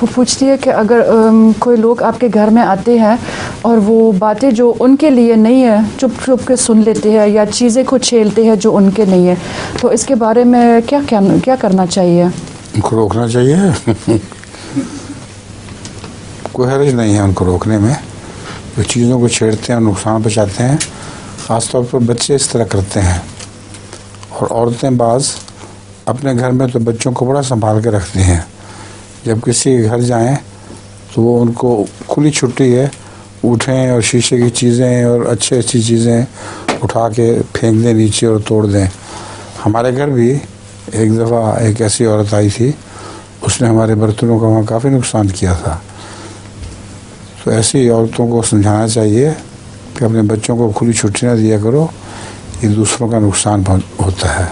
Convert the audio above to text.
वो पूछती है कि अगर कोई लोग आपके घर में आते हैं और वो बातें जो उनके लिए नहीं है चुप चुप के सुन लेते हैं या चीज़ें को छेलते हैं जो उनके नहीं है, तो इसके बारे में क्या करना चाहिए? उनको रोकना चाहिए। कोई हर्ज नहीं है उनको रोकने में। जो चीज़ों को छेड़ते हैं और नुकसान पहुँचाते हैं, ख़ासतौर पर बच्चे इस तरह करते हैं। और औरतें बाज़ अपने घर में तो बच्चों को बड़ा संभाल के रखती हैं, जब किसी के घर जाएं तो वो उनको खुली छुट्टी है, उठें और शीशे की चीज़ें और अच्छी चीज़ें उठा के फेंक दें नीचे और तोड़ दें। हमारे घर भी एक दफ़ा एक ऐसी औरत आई थी, उसने हमारे बर्तनों का वहाँ काफ़ी नुकसान किया था। तो ऐसी औरतों को समझाना चाहिए कि अपने बच्चों को खुली छुट्टी ना दिया करो, ये दूसरों का नुकसान होता है।